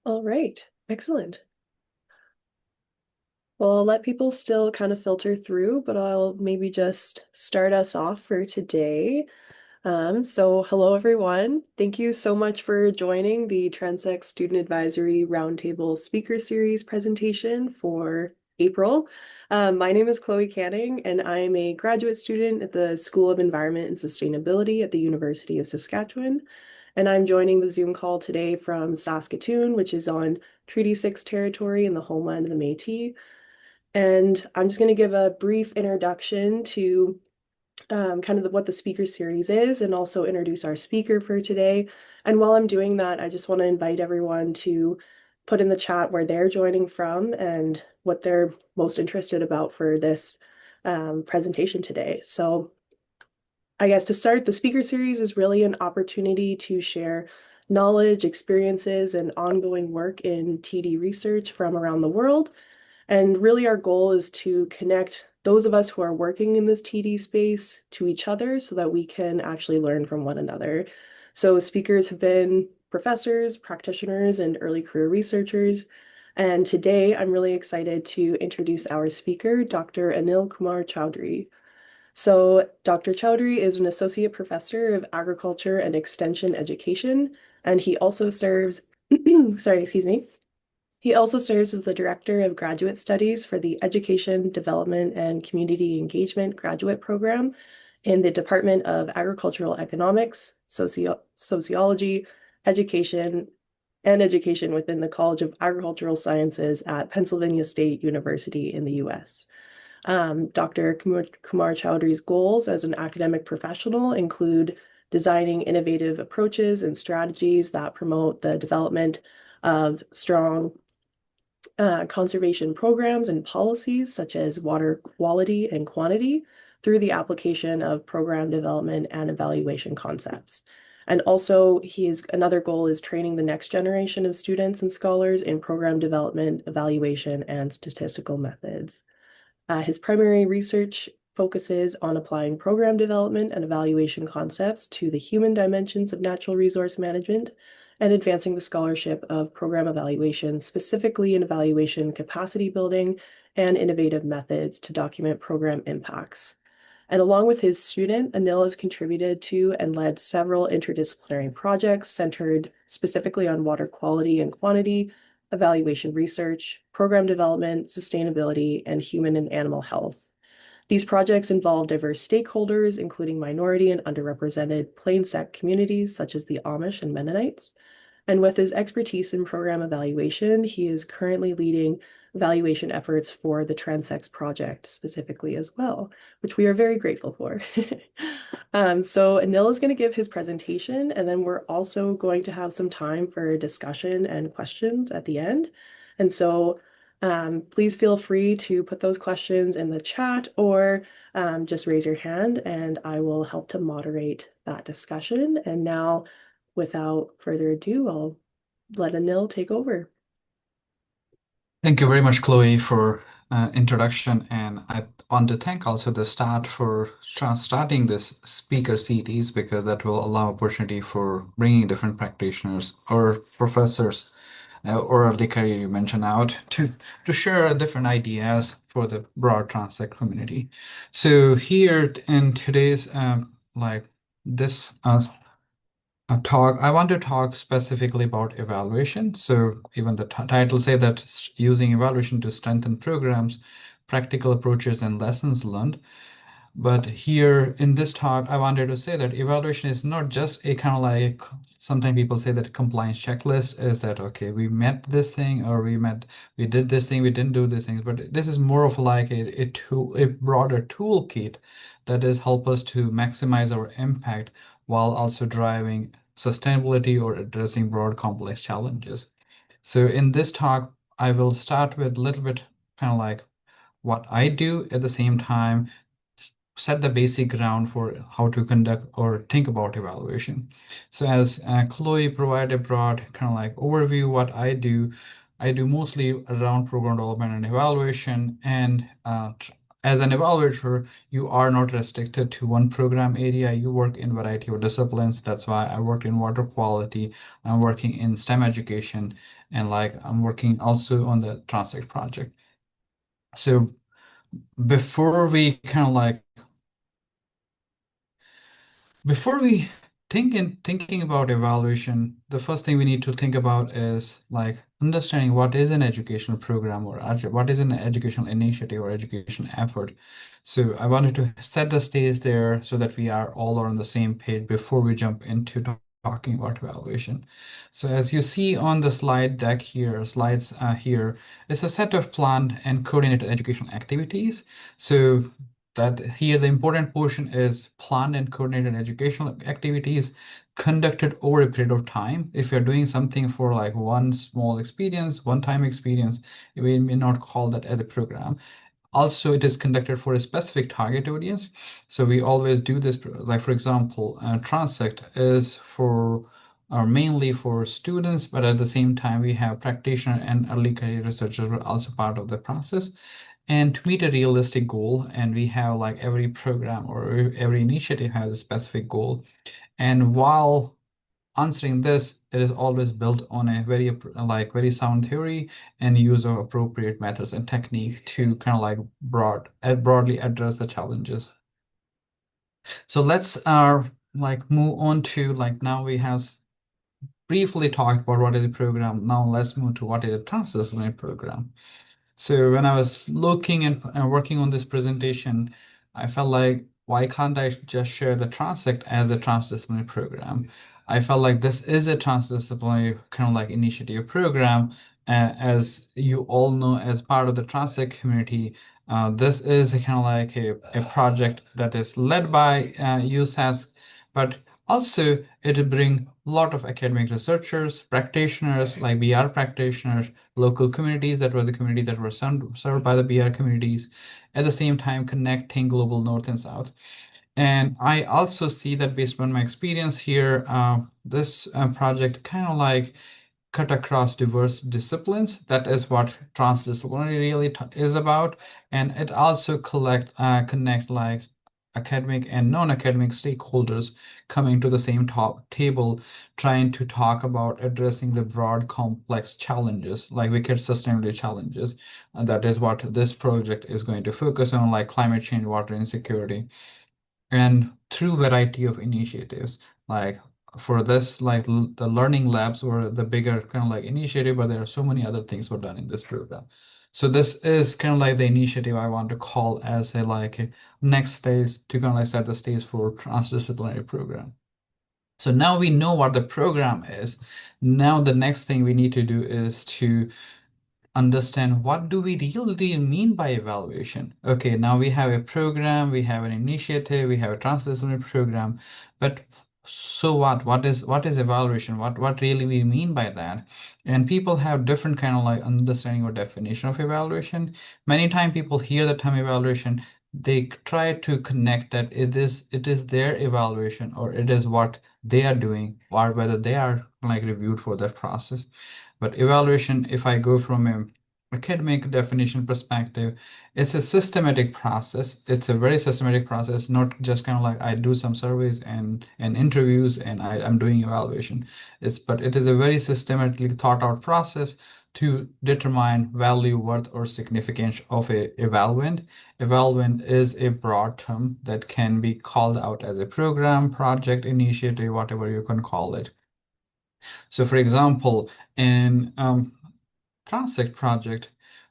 All right, excellent. Well, I'll let people still kind of filter through, but I'll maybe just start us off for today. So hello everyone. Thank you so much for joining the Transect Student Advisory Roundtable Speaker Series presentation for April. My name is Chloe Canning, and I am a graduate student at the School of Environment and Sustainability at the University of Saskatchewan. And I'm joining the Zoom call today from Saskatoon, which is on Treaty 6 territory in the homeland of the Métis. And I'm just going to give a brief introduction to kind of what the speaker series is and also introduce our speaker for today. And while I'm doing that, I just want to invite everyone to put in the chat where they're joining from and what they're most interested about for this presentation today. So I guess to start, the speaker series is really an opportunity to share knowledge, experiences, and ongoing work in TD research from around the world. And really, our goal is to connect those of us who are working in this TD space to each other so that we can actually learn from one another. So, speakers have been professors, practitioners, and early career researchers. And today, I'm really excited to introduce our speaker, Dr. Anil Kumar Chaudhary. So, Dr. Chaudhary is an associate professor of agriculture and extension education, and he also serves, sorry, excuse me, he also serves as the Director of Graduate Studies for the Education, Development, and Community Engagement Graduate Program in the Department of Agricultural Economics, Sociology, Education, and Education within the College of Agricultural Sciences at Pennsylvania State University in the US. Dr. Kumar Chowdhury's goals as an academic professional include designing innovative approaches and strategies that promote the development of strong conservation programs and policies such as water quality and quantity through the application of program development and evaluation concepts. And also, another goal is training the next generation of students and scholars in program development, evaluation, and statistical methods. His primary research focuses on applying program development and evaluation concepts to the human dimensions of natural resource management and advancing the scholarship of program evaluation, specifically in evaluation capacity building and innovative methods to document program impacts. And along with his student, Anil has contributed to and led several interdisciplinary projects centered specifically on water quality and quantity, evaluation research, program development, sustainability, and human and animal health. These projects involve diverse stakeholders, including minority and underrepresented plain sect communities such as the Amish and Mennonites. And with his expertise in program evaluation, he is currently leading evaluation efforts for the Transect project specifically as well, which we are very grateful for. So Anil is going to give his presentation, and then we're also going to have some time for discussion and questions at the end. And so please feel free to put those questions in the chat or just raise your hand and I will help to moderate that discussion. And now, without further ado, I'll let Anil take over. Thank you very much, Chloe, for introduction, and I want to thank also the start for starting this speaker series because that will allow opportunity for bringing different practitioners or professors or the career you mentioned out to share different ideas for the broad Transect community. So here in today's like this I want to talk specifically about evaluation. So even the title say that using evaluation to strengthen programs, practical approaches, and lessons learned. But here in this talk, I wanted to say that evaluation is not just a kind of like sometimes people say that compliance checklist is that okay, we met this thing or we did this thing, we didn't do this thing. But this is more of like a broader toolkit that is help us to maximize our impact while also driving sustainability or addressing broad complex challenges. So in this talk, I will start with a little bit kind of like what I do at the same time set the basic ground for how to conduct or think about evaluation. So as Chloe provided a broad kind of like overview, what I do mostly around program development and evaluation and as an evaluator, you are not restricted to one program area. You work in variety of disciplines. That's why I worked in water quality. I'm working in STEM education, and like I'm working also on the Translate project. So before we kind of like before we thinking about evaluation, the first thing we need to think about is like understanding what is an educational program or what is an educational initiative or education effort. So I wanted to set the stage there so that we are all on the same page before we jump into talking about evaluation. So as you see on the slide deck here, slides here, it's a set of planned and coordinated educational activities. So that here the important portion is planned and coordinated educational activities conducted over a period of time. If you're doing something for like one small experience, one time experience, we may not call that as a program. Also, it is conducted for a specific target audience. So we always do this, like for example, Transect is for or mainly for students, but at the same time, we have practitioner and early career researchers were also part of the process. And to meet a realistic goal, and we have like every program or every initiative has a specific goal. And while answering this, it is always built on a very sound theory and use of appropriate methods and techniques to kind of like broadly address the challenges. So let's like move on to like now we have briefly talked about what is a program. Now let's move to what is a transdisciplinary program. So when I was looking and working on this presentation, I felt like, why can't I just share the Transect as a transdisciplinary program? I felt like this is a transdisciplinary kind of like initiative program. As you all know, as part of the Transect community, this is kind of like a project that is led by USASC, but also it will bring a lot of academic researchers, practitioners like BR practitioners, local communities that were the community that were served by the BR communities, at the same time connecting global north and south. And I also see that based on my experience here, this project kind of like cut across diverse disciplines. That is what transdisciplinary really is about. And it also connect like academic and non-academic stakeholders coming to the same table, trying to talk about addressing the broad, complex challenges, like wicked sustainability challenges. And that is what this project is going to focus on, like climate change, water insecurity, and through variety of initiatives. Like for this, like the learning labs were the bigger kind of like initiative, but there are so many other things were done in this program. So this is kind of like the initiative I want to call as a next stage to kind of like set the stage for transdisciplinary program. So now we know what the program is. Now the next thing we need to do is to understand what do we really mean by evaluation. Okay, now we have a program, we have an initiative, we have a transdisciplinary program, but so what is evaluation? What really we mean by that? And people have different kind of like understanding or definition of evaluation. Many times people hear the term evaluation, they try to connect that it is their evaluation or it is what they are doing or whether they are like reviewed for that process. But evaluation, if I go from a academic definition perspective, it's a systematic process. It's a very systematic process, not just kind of like I do some surveys and interviews and I'm doing evaluation. But it is a very systematically thought out process to determine value, worth, or significance of a evaluant. Evaluant is a broad term that can be called out as a program, project, initiative, whatever you can call it. So for example, in Transact project,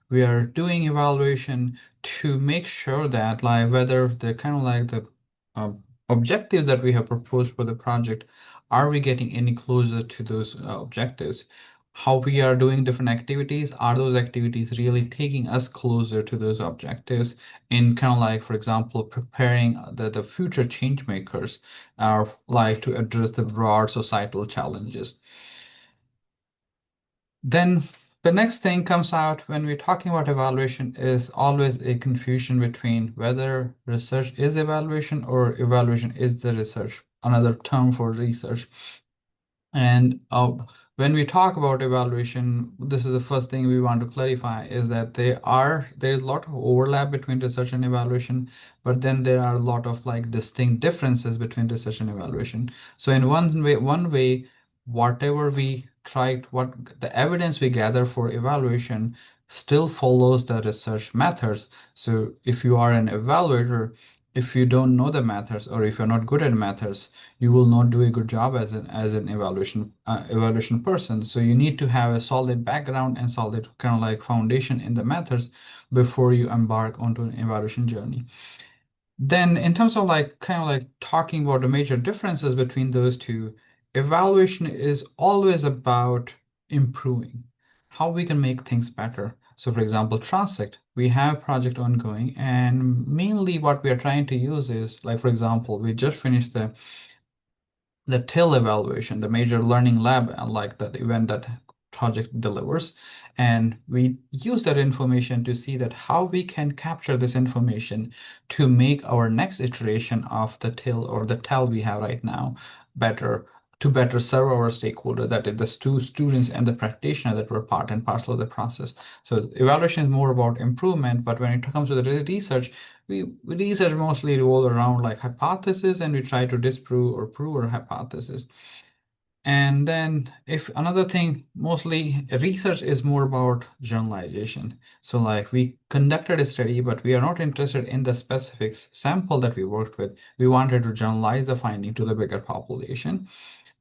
we are doing evaluation to make sure that like whether the kind of like the objectives that we have proposed for the project, are we getting any closer to those objectives? How we are doing different activities, are those activities really taking us closer to those objectives in kind of like, for example, preparing the future change makers are like to address the broad societal challenges. Then the next thing comes out when we're talking about evaluation is always a confusion between whether research is evaluation or evaluation is the research, another term for research. And when we talk about evaluation, this is the first thing we want to clarify is that there is a lot of overlap between research and evaluation, but then there are a lot of like distinct differences between research and evaluation. So in one way, whatever we try, what the evidence we gather for evaluation still follows the research methods. So if you are an evaluator, if you don't know the methods or if you're not good at methods, you will not do a good job as an evaluation person. So you need to have a solid background and solid kind of like foundation in the methods before you embark onto an evaluation journey. Then in terms of like kind of like talking about the major differences between those two, evaluation is always about improving how we can make things better. So for example, Transect, we have project ongoing, and mainly what we are trying to use is like, for example, we just finished the TIL evaluation, the major learning lab, like that event that project delivers. And we use that information to see that how we can capture this information to make our next iteration of the TIL or the TEL we have right now better, to better serve our stakeholder, that is the students and the practitioner that were part and parcel of the process. So evaluation is more about improvement, but when it comes to the research, we research mostly revolve around like hypothesis, and we try to disprove or prove our hypothesis. And then if another thing, mostly research is more about generalization. So like we conducted a study, but we are not interested in the specifics sample that we worked with. We wanted to generalize the finding to the bigger population.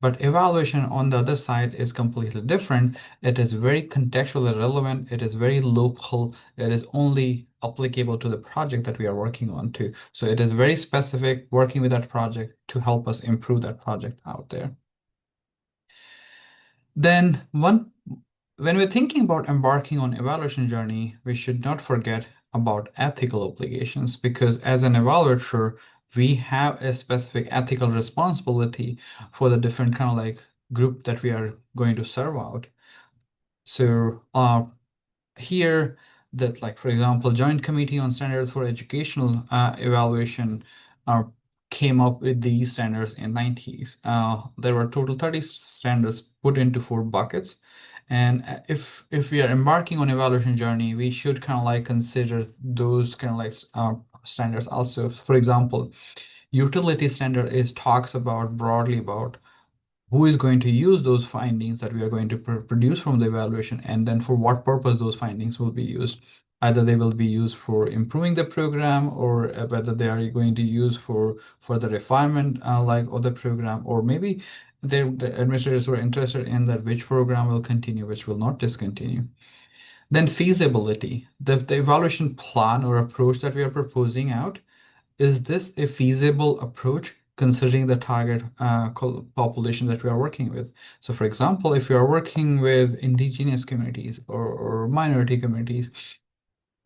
But evaluation on the other side is completely different. It is very contextually relevant. It is very local. It is only applicable to the project that we are working on too. So it is very specific, working with that project to help us improve that project out there. Then when we're thinking about embarking on evaluation journey, we should not forget about ethical obligations, because as an evaluator, we have a specific ethical responsibility for the different kind of like group that we are going to serve out. So here that like for example Joint Committee on Standards for Educational Evaluation uh, came up with these standards in 90s. There were total 30 standards put into four buckets, and if we are embarking on evaluation journey, we should kind of like consider those kind of like standards also. For example, utility standard is talks about broadly about who is going to use those findings that we are going to produce from the evaluation, and then for what purpose those findings will be used. Either they will be used for improving the program, or whether they are going to use for the refinement like of the program, or maybe the administrators were interested in that which program will continue, which will not discontinue. Then feasibility, the evaluation plan or approach that we are proposing out, is this a feasible approach considering the target population that we are working with? So, for example, if you are working with indigenous communities or minority communities,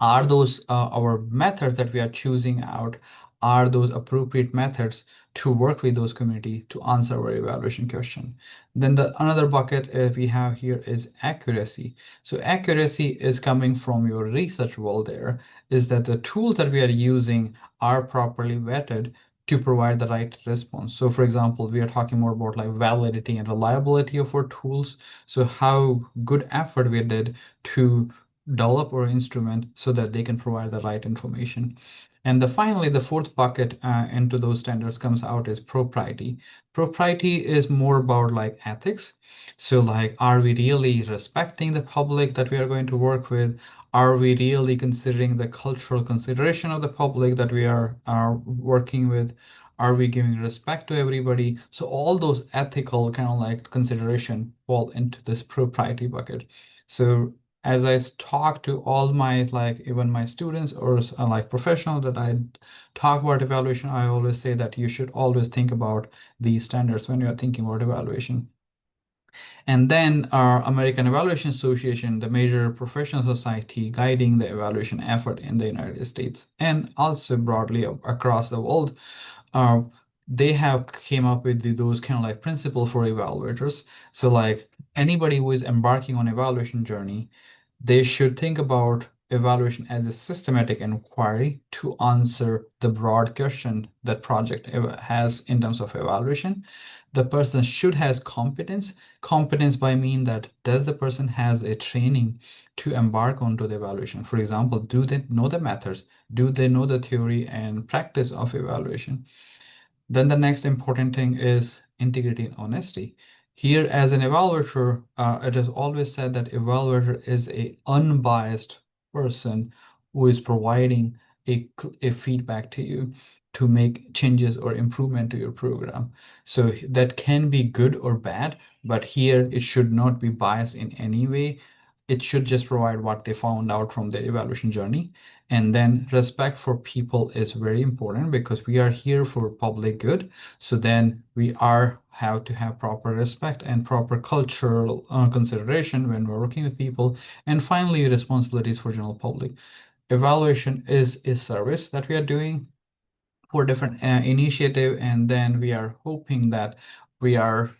are those our methods that we are choosing out, are those appropriate methods to work with those community to answer our evaluation question? Then the another bucket we have here is accuracy. So accuracy is coming from your research world. There is that the tools that we are using are properly vetted to provide the right response. So for example, we are talking more about like validity and reliability of our tools. So how good effort we did to develop our instrument so that they can provide the right information. And finally, the fourth bucket into those standards comes out is propriety. Propriety is more about like ethics. So like, are we really respecting the public that we are going to work with? Are we really considering the cultural consideration of the public that we are working with? Are we giving respect to everybody? So all those ethical kind of like consideration fall into this propriety bucket. So as I talk to all my like even my students or like professional that I talk about evaluation, I always say that you should always think about these standards when you are thinking about evaluation. And then our American Evaluation Association, the major professional society guiding the evaluation effort in the United States and also broadly across the world, uh, they have came up with those kind of like principle for evaluators. So like anybody who is embarking on evaluation journey, they should think about evaluation as a systematic inquiry to answer the broad question that project has in terms of evaluation. The person should has competence. Competence by mean that does the person has a training to embark onto the evaluation? For example, do they know the methods? Do they know the theory and practice of evaluation? Then the next important thing is integrity and honesty. Here, as an evaluator, it is always said that evaluator is a unbiased person who is providing a feedback to you to make changes or improvement to your program. So that can be good or bad, but here it should not be biased in any way. It should just provide what they found out from their evaluation journey. And then respect for people is very important because we are here for public good. So then we are have to have proper respect and proper cultural consideration when we're working with people. And finally, responsibilities for general public. Evaluation is a service that we are doing for different initiative, and then we are hoping that we are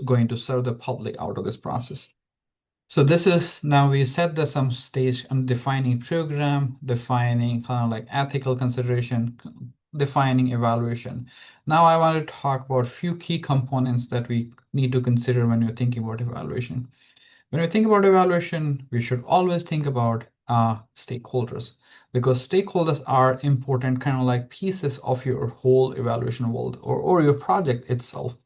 going to serve the public out of this process. So this is now we set the some stage on defining program, defining kind of like ethical consideration, defining evaluation. Now I want to talk about a few key components that we need to consider when you're thinking about evaluation. When we think about evaluation, we should always think about stakeholders because stakeholders are important kind of like pieces of your whole evaluation world or your project itself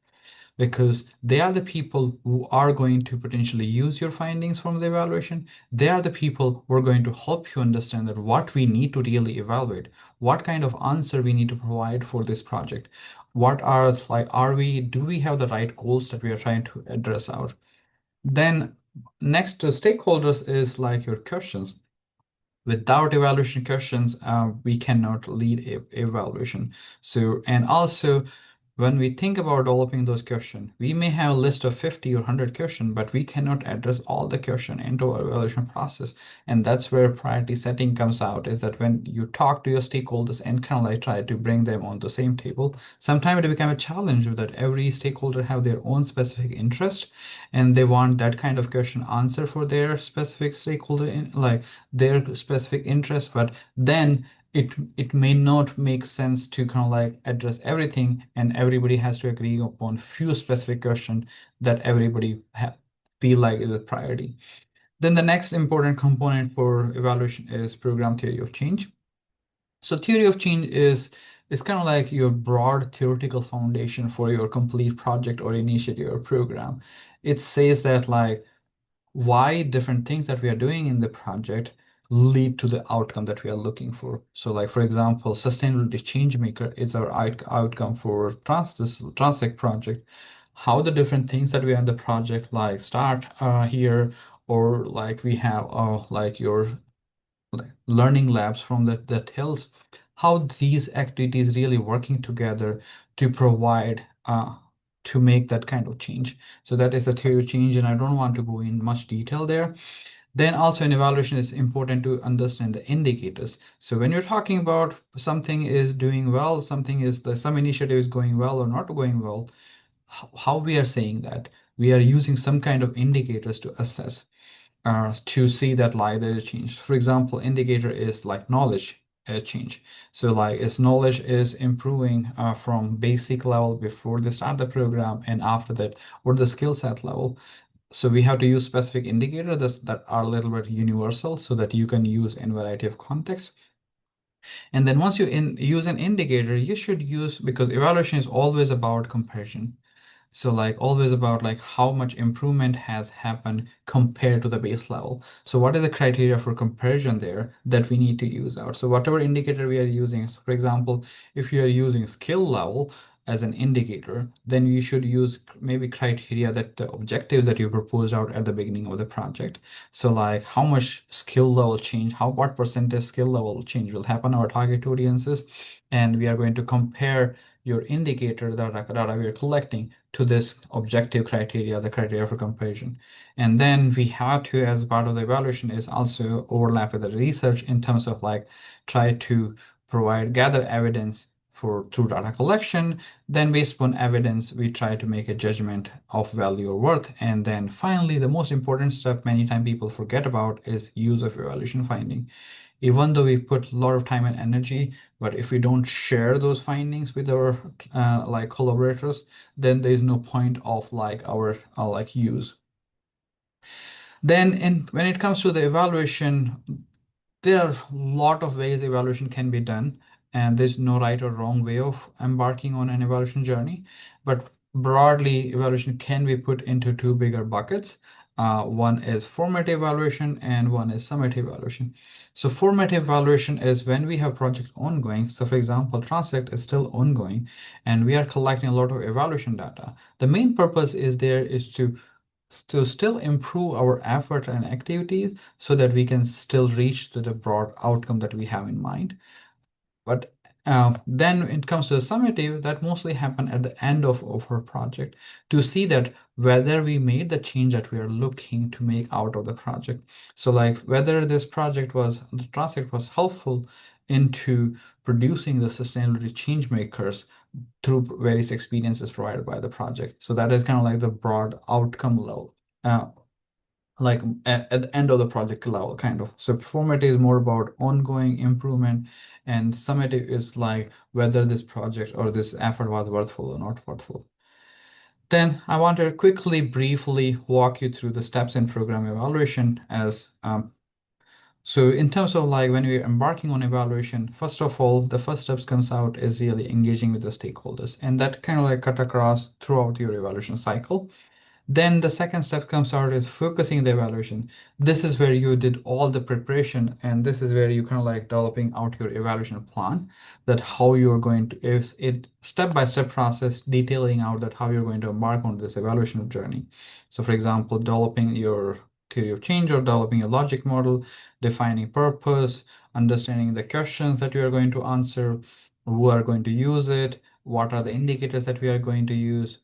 because they are the people who are going to potentially use your findings from the evaluation. They are the people who are going to help you understand that what we need to really evaluate, what kind of answer we need to provide for this project. What are like, do we have the right goals that we are trying to address out? Then next to stakeholders is like your questions. Without evaluation questions, we cannot lead evaluation. So, and also when we think about developing those questions, we may have a list of 50 or 100 questions, but we cannot address all the questions into our evaluation process. And that's where priority setting comes out, is that when you talk to your stakeholders and kind of like try to bring them on the same table, sometimes it becomes a challenge that every stakeholder have their own specific interest and they want that kind of question answer for their specific stakeholder in like their specific interest, but then it may not make sense to kind of like address everything and everybody has to agree upon few specific questions that everybody feel like is a priority. Then the next important component for evaluation is program theory of change. So theory of change is kind of like your broad theoretical foundation for your complete project or initiative or program. It says that like why different things that we are doing in the project lead to the outcome that we are looking for. So like, for example, sustainability change maker is our outcome for this Transtech project. How the different things that we have in the project like start here, or like we have like your like learning labs from that tells how these activities really working together to provide to make that kind of change. So that is the theory of change, and I don't want to go in much detail there. Then also in evaluation, it's important to understand the indicators. So when you're talking about something is doing well, something is some initiative is going well or not going well, how we are saying that we are using some kind of indicators to assess to see that like there is change. For example, indicator is like knowledge change. So like its knowledge is improving from basic level before they start the program and after that, or the skill set level. So we have to use specific indicators that are a little bit universal so that you can use in variety of contexts. And then once you use an indicator, you should use, because evaluation is always about comparison. So like always about like how much improvement has happened compared to the base level. So what is the criteria for comparison there that we need to use out? So whatever indicator we are using, so for example, if you are using skill level as an indicator, then you should use maybe criteria that the objectives that you proposed out at the beginning of the project. So like how much skill level change, what percentage skill level change will happen our target audiences. And we are going to compare your indicator data we are collecting to this objective criteria, the criteria for comparison. And then we have to, as part of the evaluation, is also overlap with the research in terms of like try to gather evidence for through data collection. Then based upon evidence, we try to make a judgment of value or worth. And then finally, the most important step many times people forget about is use of evaluation finding. Even though we put a lot of time and energy, but if we don't share those findings with our like collaborators, then there's no point of like our like use. Then when it comes to the evaluation, there are a lot of ways evaluation can be done, and there's no right or wrong way of embarking on an evaluation journey. But broadly, evaluation can be put into two bigger buckets. One is formative evaluation and one is summative evaluation. So formative evaluation is when we have projects ongoing. So for example, Transact is still ongoing and we are collecting a lot of evaluation data. The main purpose is there is to still improve our effort and activities so that we can still reach to the broad outcome that we have in mind. But then it comes to the summative that mostly happen at the end of our project to see that whether we made the change that we are looking to make out of the project. So like whether this project was, the project was helpful into producing the sustainability change makers through various experiences provided by the project. So that is kind of like the broad outcome level. Uh, like at the end of the project level, kind of. So formative is more about ongoing improvement, and summative is like whether this project or this effort was worthful or not worthful. Then I want to quickly, briefly walk you through the steps in program evaluation as so in terms of like when we're embarking on evaluation, first of all, the first steps comes out is really engaging with the stakeholders, and that kind of like cut across throughout your evaluation cycle. Then the second step comes out is focusing the evaluation. This is where you did all the preparation, and this is where you kind of like developing out your evaluation plan, that how you're going to, is it step-by-step process detailing out that how you're going to embark on this evaluation journey. So for example, developing your theory of change or developing a logic model, defining purpose, understanding the questions that you are going to answer, who are going to use it, what are the indicators that we are going to use,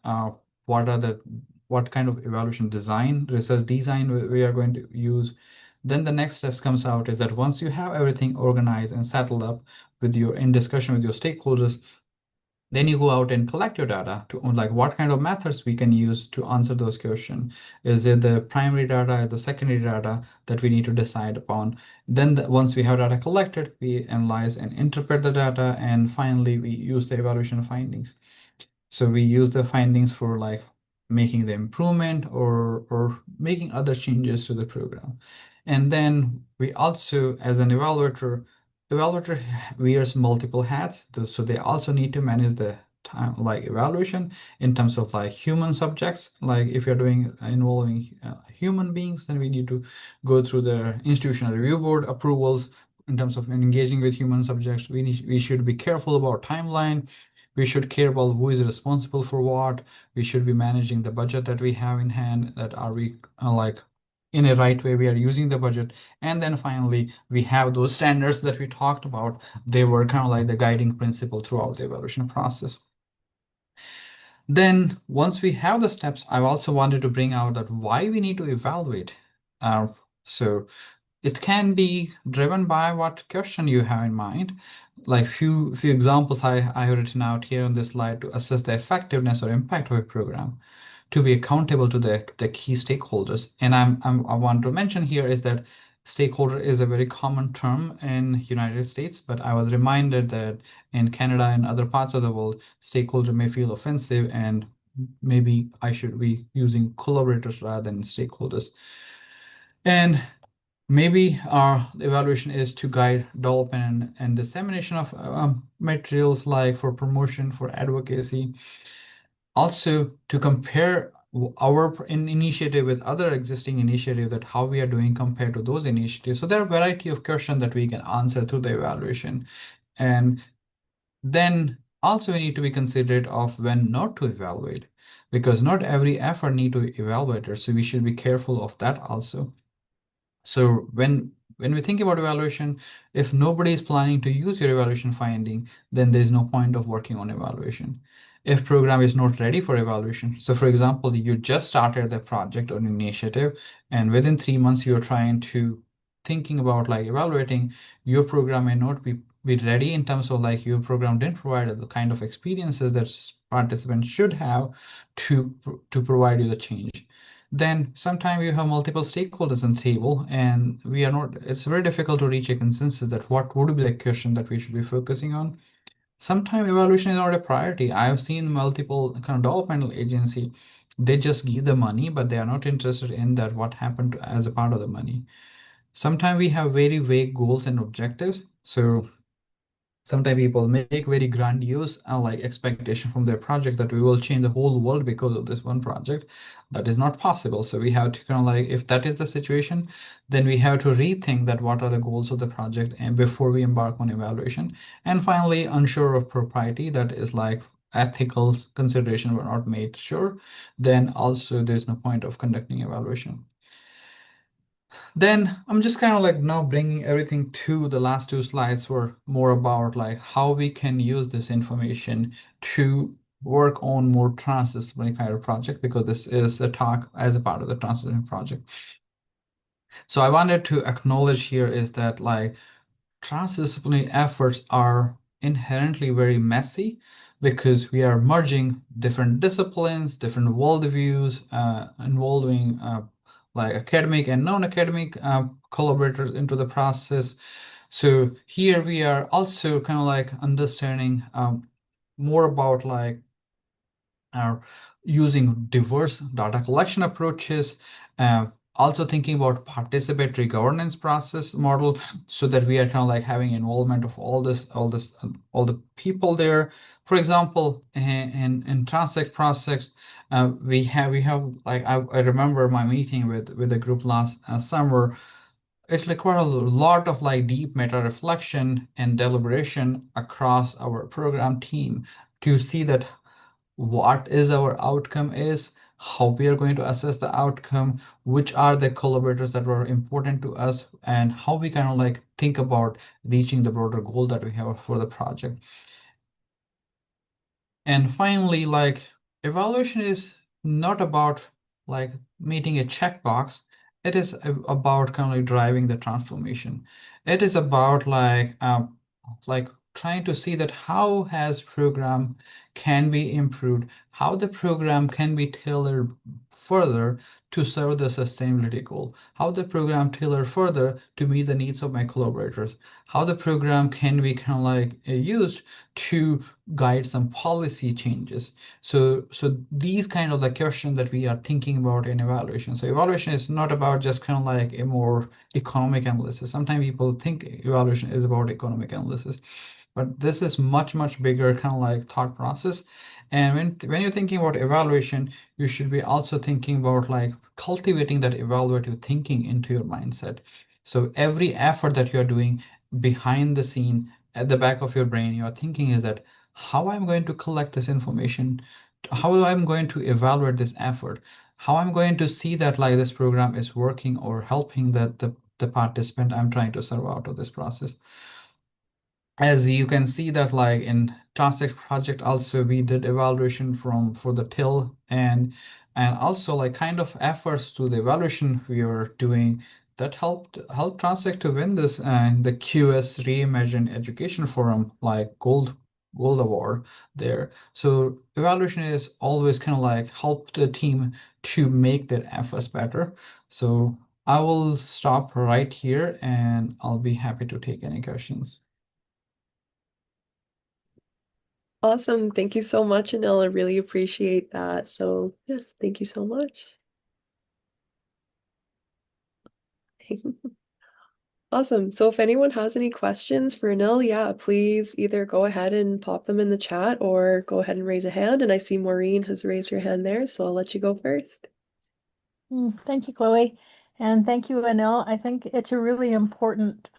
what are the what kind of evaluation design, research design we are going to use. Then the next steps comes out is that once you have everything organized and settled up with your in discussion with your stakeholders, then you go out and collect your data to like what kind of methods we can use to answer those questions. Is it the primary data, the secondary data that we need to decide upon? Then once we have data collected, we analyze and interpret the data, and finally we use the evaluation findings. So we use the findings for like making the improvement or making other changes to the program. And then we also, as an evaluator wears multiple hats. So they also need to manage the time, like evaluation in terms of like human subjects. Like if you're doing involving human beings, then we need to go through the institutional review board approvals. In terms of engaging with human subjects, we should be careful about timeline. We should care about who is responsible for what. We should be managing the budget that we have in hand, that are we like in a right way we are using the budget. And then finally we have those standards that we talked about. They were kind of like the guiding principle throughout the evaluation process. Then once we have the steps, I also wanted to bring out that why we need to evaluate. So it can be driven by what question you have in mind. Like few examples I have written out here on this slide to assess the effectiveness or impact of a program, to be accountable to the key stakeholders. And I want to mention here is that stakeholder is a very common term in United States, but I was reminded that in Canada and other parts of the world, stakeholder may feel offensive, and maybe I should be using collaborators rather than stakeholders. And maybe our evaluation is to guide development and dissemination of materials like for promotion, for advocacy. Also to compare our initiative with other existing initiative, that how we are doing compared to those initiatives. So there are a variety of questions that we can answer through the evaluation. And then also we need to be considerate of when not to evaluate, because not every effort need to evaluate it. So we should be careful of that also. So when we think about evaluation, if nobody is planning to use your evaluation finding, then there's no point of working on evaluation. If program is not ready for evaluation, so for example, you just started the project or initiative, and within 3 months you're trying to thinking about like evaluating, your program may not be be ready in terms of like your program didn't provide the kind of experiences that participants should have to provide you the change. Then sometimes you have multiple stakeholders on the table, and we are not, it's very difficult to reach a consensus that what would be the question that we should be focusing on. Sometimes evaluation is not a priority. I've seen multiple kind of developmental agency, they just give the money, but they are not interested in that what happened as a part of the money. Sometimes we have very vague goals and objectives. So sometimes people make very grandiose like expectation from their project that we will change the whole world because of this one project. That is not possible. So we have to kind of like, if that is the situation, then we have to rethink that what are the goals of the project and before we embark on evaluation. And finally, unsure of propriety, that is like ethical consideration were not made sure, then also there's no point of conducting evaluation. Then I'm just kind of like now bringing everything to the last two slides were more about like how we can use this information to work on more transdisciplinary kind of project, because this is the talk as a part of the transdisciplinary project. So I wanted to acknowledge here is that like transdisciplinary efforts are inherently very messy because we are merging different disciplines, different worldviews, involving like academic and non-academic collaborators into the process. So here we are also kind of like understanding more about like are using diverse data collection approaches, uh, also thinking about participatory governance process model so that we are kind of like having involvement of all the people there. For example, in Transect process, we have like I remember my meeting with the group last summer. It required a lot of like deep meta reflection and deliberation across our program team to see that what is our outcome is, how we are going to assess the outcome, which are the collaborators that were important to us, and how we kind of like think about reaching the broader goal that we have for the project. And finally, like evaluation is not about like meeting a checkbox. It is about kind of like driving the transformation. It is about like trying to see that how has program can be improved, how the program can be tailored further to serve the sustainability goal, how the program tailored further to meet the needs of my collaborators, how the program can be kind of like used to guide some policy changes. So these kind of the questions that we are thinking about in evaluation. So evaluation is not about just kind of like a more economic analysis. Sometimes people think evaluation is about economic analysis, but this is much bigger kind of like thought process. And when you're thinking about evaluation, you should be also thinking about like cultivating that evaluative thinking into your mindset. So every effort that you're doing behind the scene at the back of your brain, you're thinking is that how I'm going to collect this information, how I'm going to evaluate this effort, how I'm going to see that like this program is working or helping the participant I'm trying to serve out of this process. As you can see that like in Transact project also we did evaluation from for the till and also like kind of efforts to the evaluation we were doing that helped Transact to win this the QS Reimagine Education Forum like gold award there. So evaluation is always kind of like help the team to make their efforts better. So I will stop right here and I'll be happy to take any questions. Awesome. Thank you so much, Anil. I really appreciate that. So, yes, thank you so much. Awesome. So if anyone has any questions for Anil, yeah, please either go ahead and pop them in the chat or go ahead and raise a hand. And I see Maureen has raised her hand there, so I'll let you go first. Thank you, Chloe. And thank you, Anil. I think it's a really important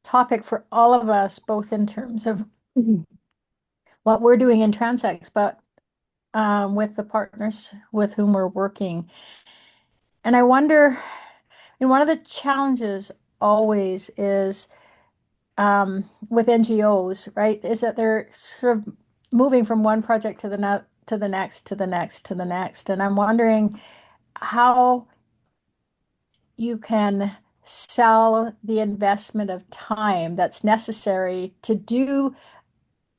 topic for all of us, both in terms of what we're doing in Transex, but with the partners with whom we're working. And I wonder, and one of the challenges always is with NGOs, right, is that they're sort of moving from one project to the to the next, to the next, to the next. And I'm wondering how you can sell the investment of time that's necessary to do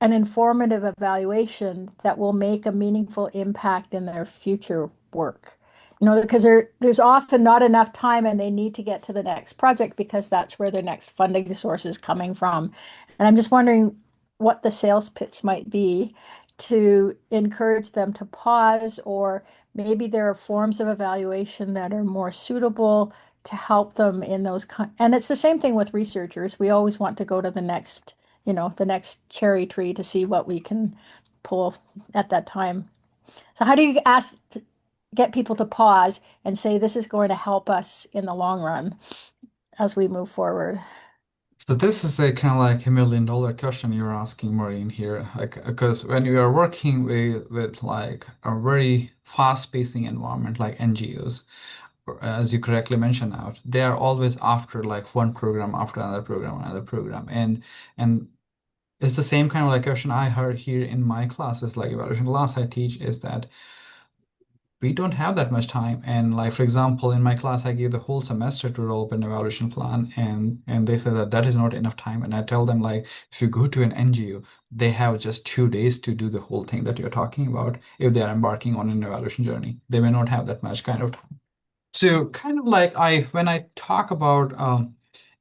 an informative evaluation that will make a meaningful impact in their future work. Because there's often not enough time and they need to get to the next project because that's where their next funding source is coming from. And I'm just wondering what the sales pitch might be to encourage them to pause, or maybe there are forms of evaluation that are more suitable to help them in those. And it's the same thing with researchers. We always want to go to the next cherry tree to see what we can pull at that time. So how do you get people to pause and say this is going to help us in the long run as we move forward? So this is a kind of like $1 million question you're asking, Maureen, here, like, because when you are working with like a very fast-pacing environment like NGOs, as you correctly mentioned out, they are always after like one program after another program, and it's the same kind of like question I heard here in my classes, like evaluation class I teach, is that we don't have that much time. And like, for example, in my class, I gave the whole semester to roll up an evaluation plan, and they said that that is not enough time. And I tell them, like, if you go to an NGO, they have just 2 days to do the whole thing that you're talking about if they are embarking on an evaluation journey. They may not have that much kind of time. So kind of like when I talk about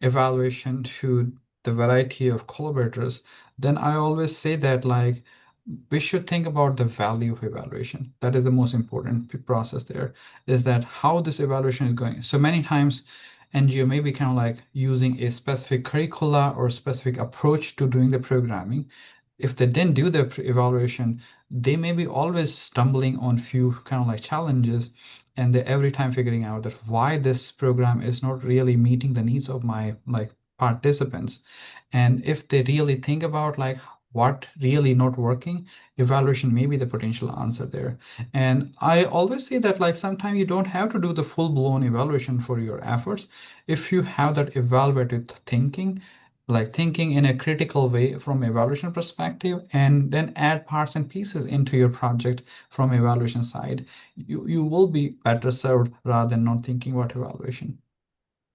evaluation to the variety of collaborators, then I always say that like we should think about the value of evaluation. That is the most important process there, is that how this evaluation is going. So many times NGO may be kind of like using a specific curricula or specific approach to doing the programming. If they didn't do the evaluation, they may be always stumbling on few kind of like challenges, and they every time figuring out that why this program is not really meeting the needs of my like participants. And if they really think about like what really not working, evaluation may be the potential answer there. And I always say that like sometimes you don't have to do the full-blown evaluation for your efforts. If you have that evaluative thinking, like thinking in a critical way from evaluation perspective, and then add parts and pieces into your project from evaluation side, you will be better served rather than not thinking about evaluation.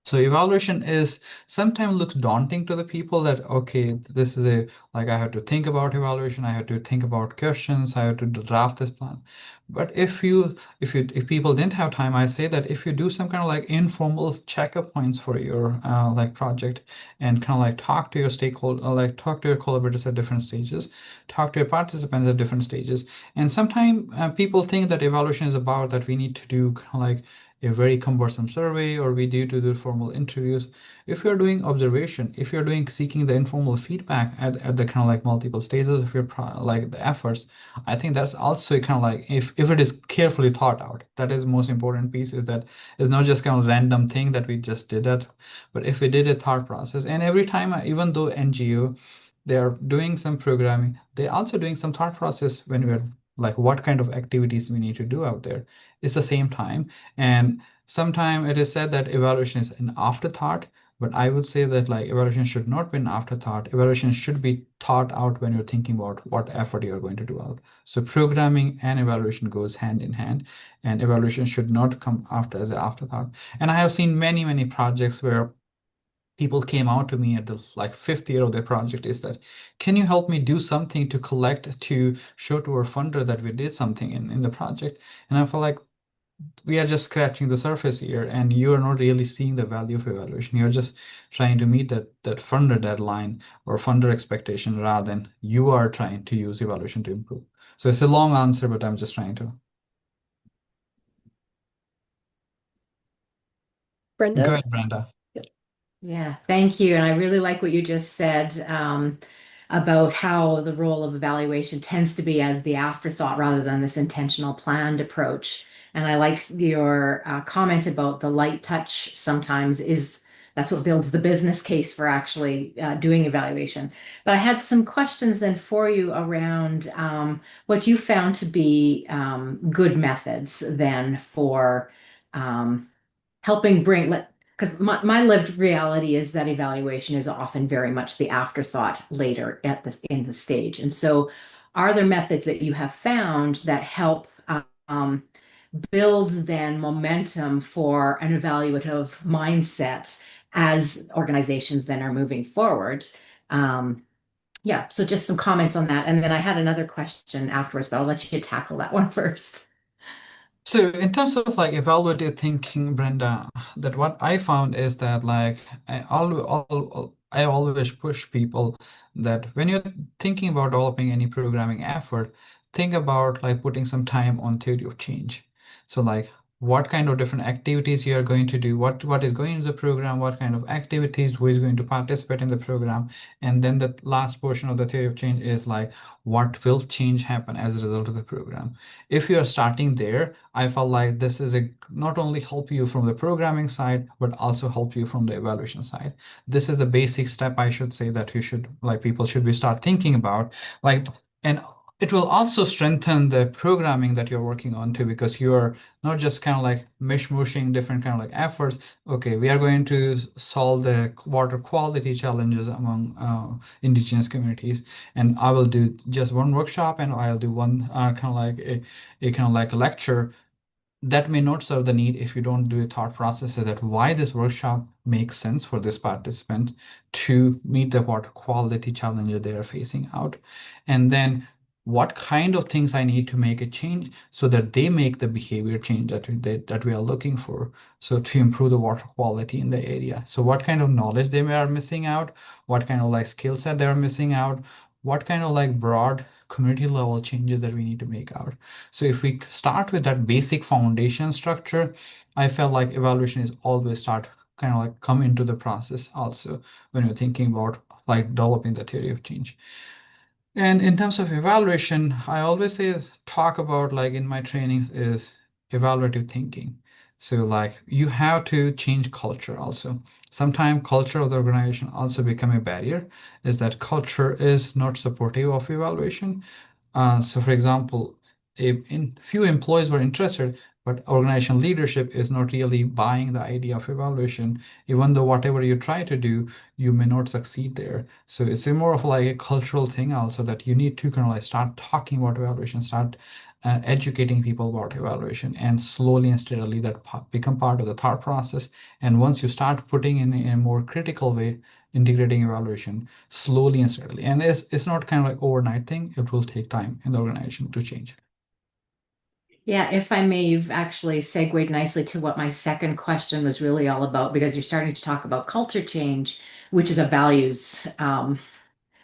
So evaluation is sometimes looks daunting to the people that, okay, this is a, like I have to think about evaluation, I have to think about questions, I have to draft this plan. But if people didn't have time, I say that if you do some kind of like informal checkup points for your like project, and kind of like talk to your stakeholder, like talk to your collaborators at different stages, talk to your participants at different stages. And sometimes people think that evaluation is about that we need to do kind of like a very cumbersome survey, or we need to do formal interviews. If you're doing observation, if you're doing seeking the informal feedback at the kind of like multiple stages of your like the efforts, I think that's also kind of like if it is carefully thought out, that is most important piece, is that it's not just kind of random thing that we just did it, but if we did a thought process. And every time, even though NGO, they are doing some programming, they're also doing some thought process when we're like what kind of activities we need to do out there. It's the same time. And sometimes it is said that evaluation is an afterthought, but I would say that like evaluation should not be an afterthought. Evaluation should be thought out when you're thinking about what effort you're going to do out. So programming and evaluation goes hand in hand, and evaluation should not come after as an afterthought. And I have seen many, many projects where people came out to me at the like fifth year of their project, is that, can you help me do something to collect to show to our funder that we did something in the project? And I feel like we are just scratching the surface here, and you are not really seeing the value of evaluation. You're just trying to meet that funder deadline or funder expectation, rather than you are trying to use evaluation to improve. So it's a long answer, but I'm just trying to. Go Brenda? ahead, Brenda. Yeah, thank you. And I really like what you just said about how the role of evaluation tends to be as the afterthought rather than this intentional planned approach. And I liked your comment about the light touch sometimes is that's what builds the business case for actually doing evaluation. But I had some questions then for you around what you found to be good methods then for helping bring, because my lived reality is that evaluation is often very much the afterthought later at this in the stage. And so are there methods that you have found that help um, build then momentum for an evaluative mindset as organizations then are moving forward. Yeah, so just some comments on that. And then I had another question afterwards, but I'll let you tackle that one first. So in terms of like evaluative thinking, Brenda, that what I found is that like I always push people that when you're thinking about developing any programming effort, think about like putting some time on theory of change. So like what kind of different activities you are going to do, what is going into the program, what kind of activities, who is going to participate in the program, and then the last portion of the theory of change is like what will change happen as a result of the program. If you're starting there, I felt like this is a not only help you from the programming side, but also help you from the evaluation side. This is the basic step I should say that you should like people should be start thinking about. Like, and it will also strengthen the programming that you're working on too, because you're not just kind of like mishmashing different kind of like efforts. Okay, we are going to solve the water quality challenges among indigenous communities, and I will do just one workshop and I'll do one kind of like a kind of like a lecture that may not serve the need if you don't do a thought process so that why this workshop makes sense for this participant to meet the water quality challenge they are facing out. And then what kind of things I need to make a change so that they make the behavior change that we are looking for. So to improve the water quality in the area. So what kind of knowledge they are missing out, what kind of like skill set they are missing out, what kind of like broad community level changes that we need to make out. So if we start with that basic foundation structure, I felt like evaluation is always start kind of like come into the process also when you're thinking about like developing the theory of change. And in terms of evaluation, I always say talk about like in my trainings is evaluative thinking. So like you have to change culture also. Sometimes culture of the organization also become a barrier, is that culture is not supportive of evaluation. So for example, if in few employees were interested, but organization leadership is not really buying the idea of evaluation, even though whatever you try to do, you may not succeed there. So it's a more of like a cultural thing also that you need to kind of like start talking about evaluation, start educating people about evaluation, and slowly and steadily that become part of the thought process. And once you start putting in a more critical way, integrating evaluation slowly and steadily. And it's not kind of like overnight thing. It will take time in the organization to change. Yeah, if I may, you've actually segued nicely to what my second question was really all about, because you're starting to talk about culture change, which is a values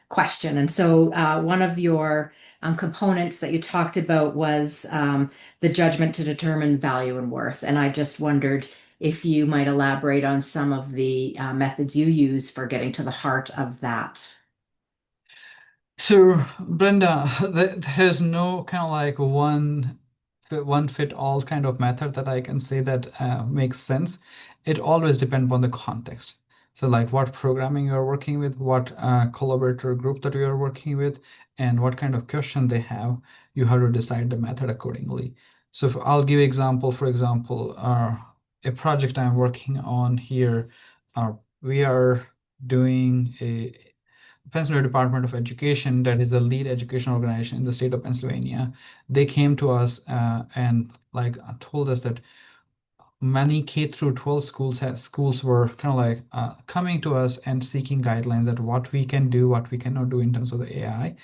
question. And so one of your components that you talked about was the judgment to determine value and worth. And I just wondered if you might elaborate on some of the methods you use for getting to the heart of that. So, Brenda, there's no kind of like one fit all kind of method that I can say that makes sense. It always depends on the context. So, like what programming you're working with, what collaborator group that you are working with, and what kind of question they have, you have to decide the method accordingly. So, if I'll give example. For example, a project I'm working on here, uh, we are doing a Pennsylvania Department of Education, that is the lead education organization in the state of Pennsylvania. They came to us and like told us that many K through 12 schools were kind of like coming to us and seeking guidelines that what we can do, what we cannot do in terms of the AI,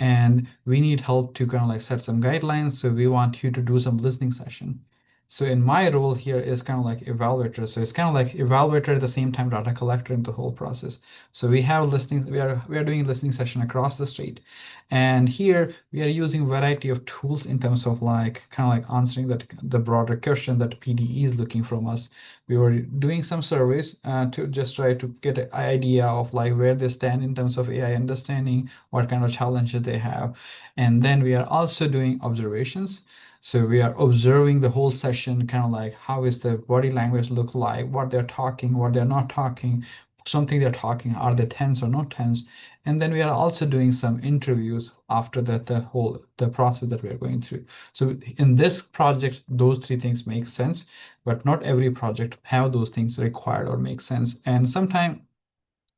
and we need help to kind of like set some guidelines. So we want you to do some listening session. So in my role here is kind of like evaluator. So it's kind of like evaluator at the same time data collector in the whole process. So we have listening, we are doing listening session across the state. And here we are using variety of tools in terms of like kind of like answering that the broader question that PDE is looking from us. We were doing some surveys to just try to get an idea of like where they stand in terms of AI understanding, what kind of challenges they have. And then we are also doing observations. So we are observing the whole session, kind of like how is the body language look like, what they're talking, what they're not talking, something they're talking, are they tense or not tense? And then we are also doing some interviews after that, the process that we are going through. So in this project, those three things make sense, but not every project have those things required or make sense. And sometimes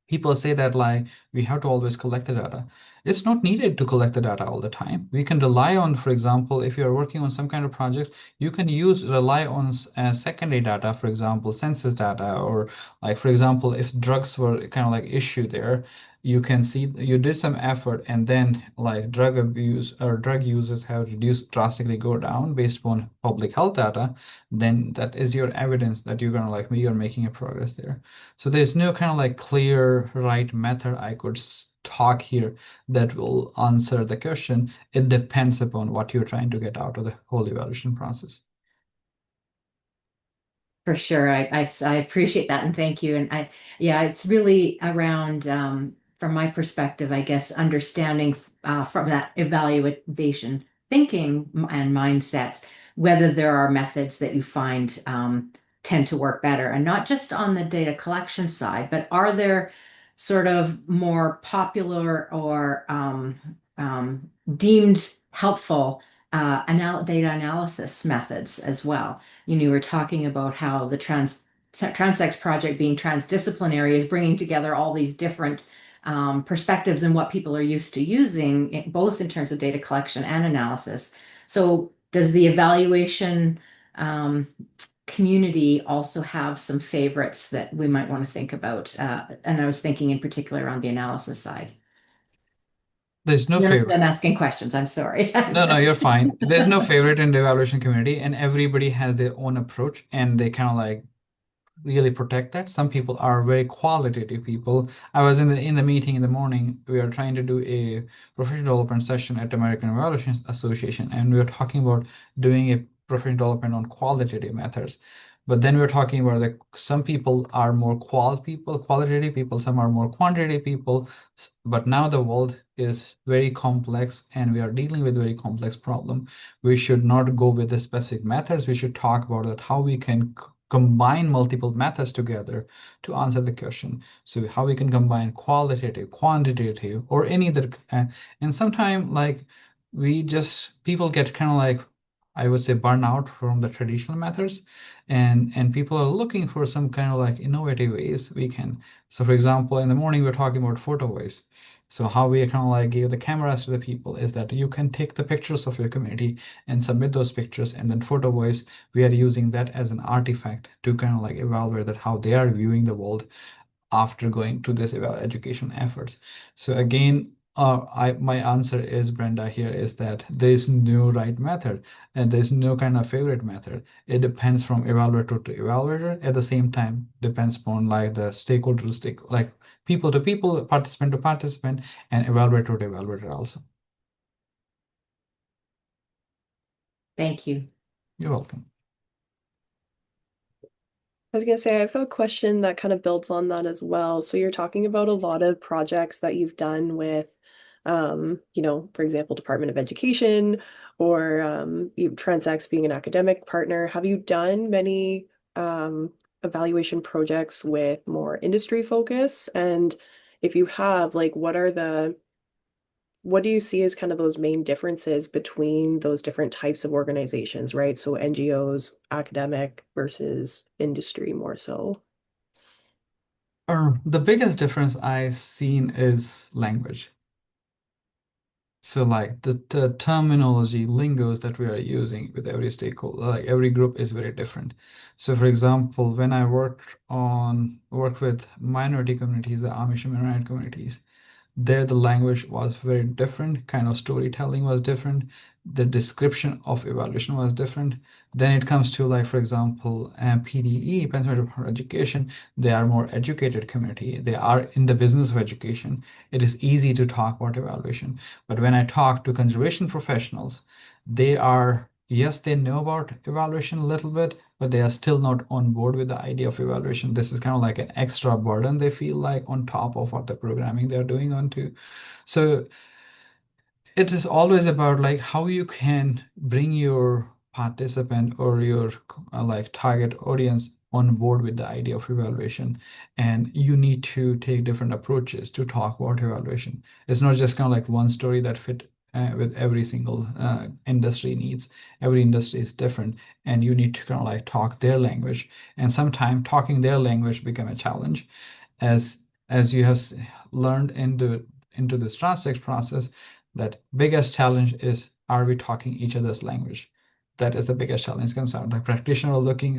people say that like we have to always collect the data. it's not needed to collect the data all the time. We can rely on, for example, if you're working on some kind of project, you can rely on secondary data, for example, census data, or like, for example, if drugs were kind of like issue there, you can see you did some effort and then like drug abuse or drug uses have reduced drastically go down based upon public health data, then that is your evidence that you're gonna like you're making a progress there. So there's no kind of like clear right method I could talk here that will answer the question. It depends upon what you're trying to get out of the whole evaluation process. For sure. I appreciate that and thank you. And yeah, it's really around, from my perspective, I guess, understanding from that evaluation thinking and mindset, whether there are methods that you find tend to work better. And not just on the data collection side, but are there sort of more popular or deemed helpful data analysis methods as well? You were talking about how the Transx project being transdisciplinary is bringing together all these different perspectives and what people are used to using, both in terms of data collection and analysis. So does the evaluation community also have some favorites that we might want to think about? And I was thinking in particular on the analysis side. There's no Then I'm favorite. done asking questions. I'm sorry. No, you're fine. There's no favorite in the evaluation community, and everybody has their own approach, and they kind of like really protect that. Some people are very qualitative people. I was in the meeting in the morning. We are trying to do a professional development session at American Evaluation Association, and we were talking about doing a professional development on qualitative methods. But then we were talking about that some people are more qualitative people, some are more quantitative people. But now the world is very complex, and we are dealing with very complex problem. We should not go with the specific methods. We should talk about that how we can combine multiple methods together to answer the question. So how we can combine qualitative, quantitative, or any other, and sometimes like people get kind of like, I would say, burnout from the traditional methods, and people are looking for some kind of like innovative ways we can. So for example, in the morning we're talking about photo voice. So how we kind of like give the cameras to the people is that you can take the pictures of your community and submit those pictures, and then photo voice, we are using that as an artifact to kind of like evaluate that how they are viewing the world after going to this education efforts. So again, my answer is, Brenda, here is that there is no right method and there's no kind of favorite method. It depends from evaluator to evaluator. At the same time, depends upon like the stakeholder like people to people, participant to participant, and evaluator to evaluator also. Thank you. You're welcome. I was gonna say, I have a question that kind of builds on that as well. So you're talking about a lot of projects that you've done with, for example, Department of Education or Transx being an academic partner. Have you done many evaluation projects with more industry focus? And if you have, like, what do you see as kind of those main differences between those different types of organizations, right? So NGOs, academic versus industry more so. The biggest difference I've seen is language. So like the terminology, lingos that we are using with every stakeholder, like every group is very different. So for example, when I work with minority communities, the Amish and Mennonite communities, there the language was very different, kind of storytelling was different, the description of evaluation was different. Then it comes to like, for example, PDE, Pennsylvania Department of Education, they are more educated community. They are in the business of education. It is easy to talk about evaluation. But when I talk to conservation professionals, yes, they know about evaluation a little bit, but they are still not on board with the idea of evaluation. This is kind of like an extra burden they feel like on top of what the programming they're doing onto. So it is always about like how you can bring your participant or your like target audience on board with the idea of evaluation, and you need to take different approaches to talk about evaluation. It's not just kind of like one story that fit with every single industry needs. Every industry is different, and you need to kind of like talk their language, and sometimes talking their language become a challenge as you have learned into this transect process, that biggest challenge is, are we talking each other's language? That is the biggest challenge comes out. Like practitioner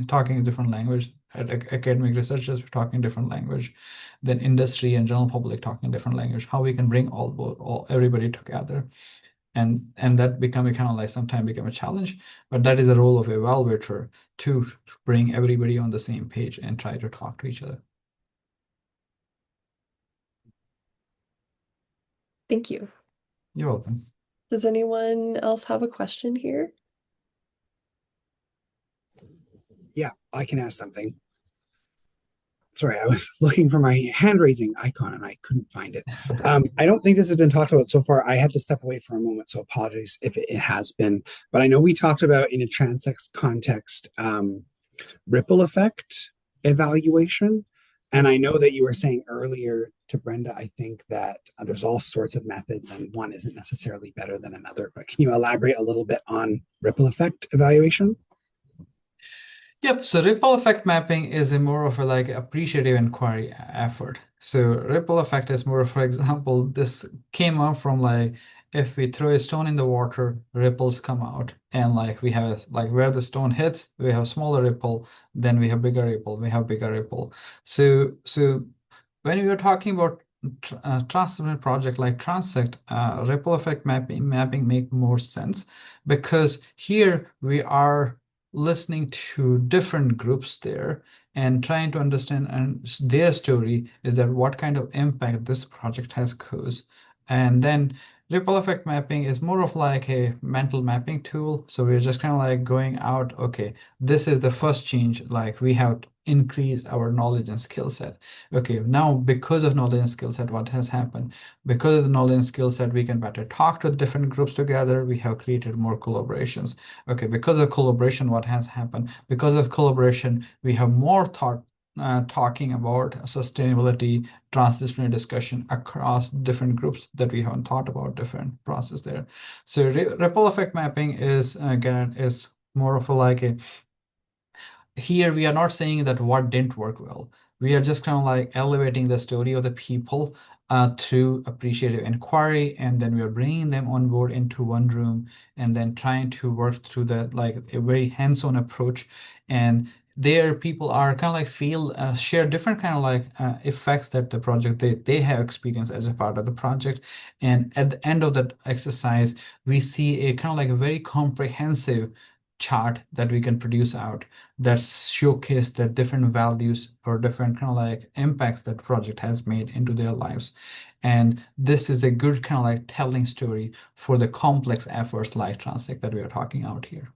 talking a different language, academic researchers talking different language, then industry and general public talking different language. How we can bring all everybody together, and that become a kind of like sometimes become a challenge. But that is the role of evaluator, to bring everybody on the same page and try to talk to each other. Thank you. You're welcome. Does anyone else have a question here? Yeah, I can ask something. Sorry, I was looking for my hand raising icon and I couldn't find it. I don't think this has been talked about so far. I had to step away for a moment, so apologies if it has been. But I know we talked about in a transect context ripple effect evaluation. And I know that you were saying earlier to Brenda, I think that there's all sorts of methods and one isn't necessarily better than another. But can you elaborate a little bit on ripple effect evaluation? Yep. So ripple effect mapping is a more of a like appreciative inquiry effort. So ripple effect is more, for example, this came up from like, if we throw a stone in the water, ripples come out, and like we have like where the stone hits, we have smaller ripple, then we have bigger ripple, we have bigger ripple. So when we are talking about transformative project like Transect, ripple effect mapping make more sense, because here we are listening to different groups there and trying to understand and their story is that what kind of impact this project has caused. And then ripple effect mapping is more of like a mental mapping tool. So we're just kind of like going out, okay, this is the first change, like we have increased our knowledge and skill set. Okay, now because of knowledge and skill set, what has happened? Because of the knowledge and skill set, we can better talk to the different groups together. We have created more collaborations. Okay, because of collaboration, what has happened? Because of collaboration, we have more talking about sustainability, transdisciplinary discussion across different groups that we haven't thought about different process there. So ripple effect mapping is again is more of a like a, here we are not saying that what didn't work well. We are just kind of like elevating the story of the people through appreciative inquiry, and then we are bringing them on board into one room and then trying to work through that like a very hands-on approach. And there people are kind of like feel share different kind of like effects that the project they have experienced as a part of the project. And at the end of that exercise, we see a kind of like a very comprehensive chart that we can produce out that showcase the different values or different kind of like impacts that project has made into their lives. And this is a good kind of like telling story for the complex efforts like Transect that we are talking out here.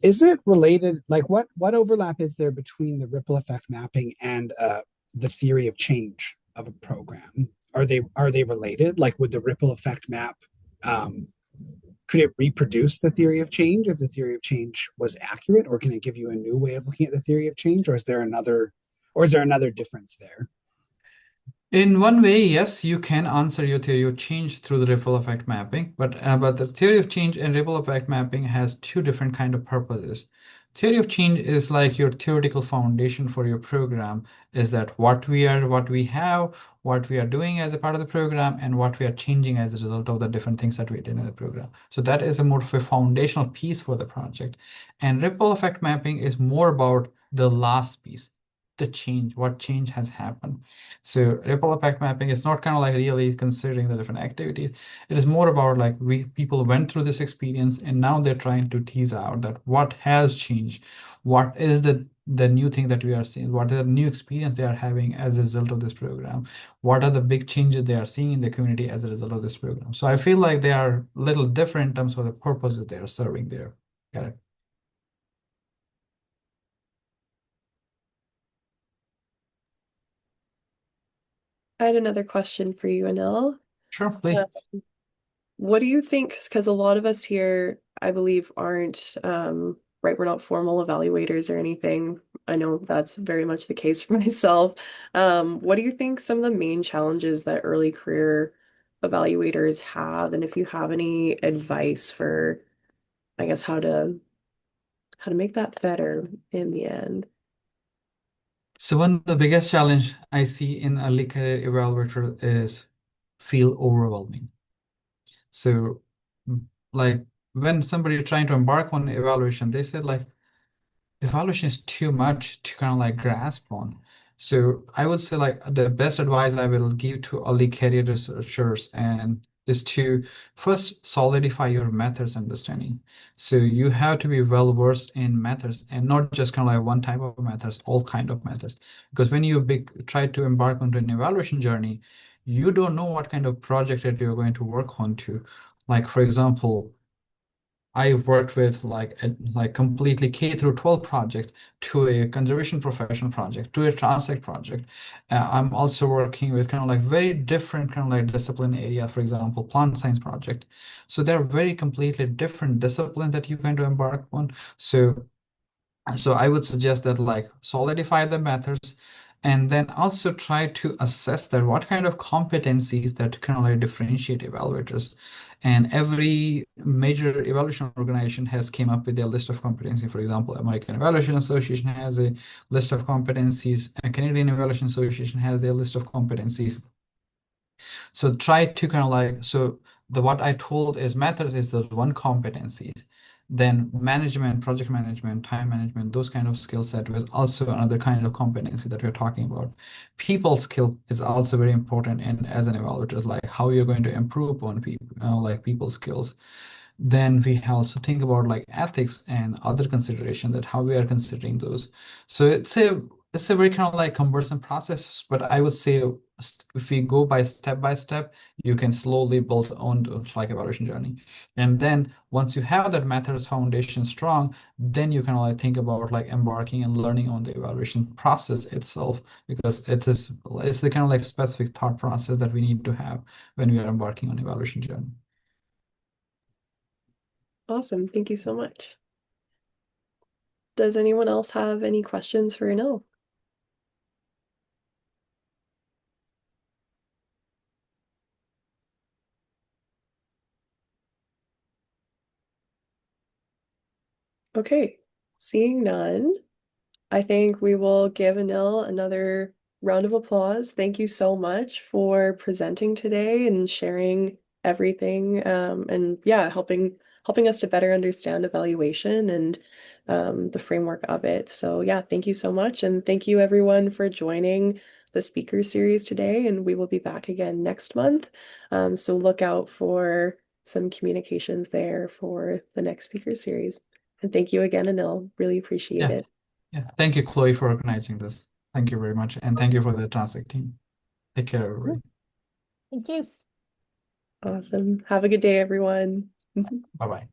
Is it related? Like, what overlap is there between the ripple effect mapping and the theory of change of a program? Are they related? Like, would the ripple effect map um, could it reproduce the theory of change if the theory of change was accurate, or can it give you a new way of looking at the theory of change, or is there another difference there? In one way, yes, you can answer your theory of change through the ripple effect mapping, but the theory of change and ripple effect mapping has two different kind of purposes. Theory of change is like your theoretical foundation for your program, is that what we have, what we are doing as a part of the program, and what we are changing as a result of the different things that we did in the program. So that is a more of a foundational piece for the project. And ripple effect mapping is more about the last piece, the change, what change has happened. So ripple effect mapping is not kind of like really considering the different activities. It is more about like people went through this experience and now they're trying to tease out that what has changed, what is the new thing that we are seeing, what is the new experience they are having as a result of this program, what are the big changes they are seeing in the community as a result of this program. So I feel like they are a little different in terms of the purposes they are serving there. Got it. I had another question for you, Anil. Sure, please. What do you think? Because a lot of us here, I believe, aren't right. We're not formal evaluators or anything. I know that's very much the case for myself. What do you think some of the main challenges that early career evaluators have, and if you have any advice for, I guess, how to make that better in the end? So one of the biggest challenge I see in early career evaluator is feel overwhelming. So like when somebody trying to embark on evaluation, they said like evaluation is too much to kind of like grasp on. So I would say like the best advice I will give to early career researchers and is to first solidify your methods understanding. So you have to be well versed in methods and not just kind of like one type of methods, all kind of methods. Because when you try to embark onto an evaluation journey, you don't know what kind of project that you're going to work on to. Like for example, I worked with like completely K through 12 project to a conservation professional project to a transect project. I'm also working with kind of like very different kind of like discipline area, for example, plant science project. So they're very completely different disciplines that you kind of embark on. So I would suggest that like solidify the methods and then also try to assess that what kind of competencies that can like differentiate evaluators. And every major evaluation organization has came up with their list of competencies. For example, American Evaluation Association has a list of competencies, and Canadian Evaluation Association has their list of competencies. So try to kind of like, so the what I told is methods is the one competencies. Then management, project management, time management, those kind of skill set was also another kind of competency that we're talking about. People skill is also very important and as an evaluator, is like how you're going to improve on people, like people skills. Then we also think about like ethics and other consideration that how we are considering those. So it's a very kind of like cumbersome process, but I would say if we go by step, you can slowly build on to, like evaluation journey. And then once you have that methods foundation strong, then you can like think about like embarking and learning on the evaluation process itself, because it's the kind of like specific thought process that we need to have when we are embarking on evaluation journey. Awesome. Thank you so much. Does anyone else have any questions for Anil? Okay, seeing none, I think we will give Anil another round of applause. Thank you so much for presenting today and sharing everything, and yeah, helping us to better understand evaluation and the framework of it. So yeah, thank you so much, and thank you everyone for joining the speaker series today. And we will be back again next month. So look out for some communications there for the next speaker series. And thank you again, Anil. Really appreciate Yeah. it. Yeah. Thank you, Chloe, for organizing this. Thank you very much. And thank you for the Transact team. Take care, everybody. Thank you. Awesome. Have a good day, everyone. Bye-bye.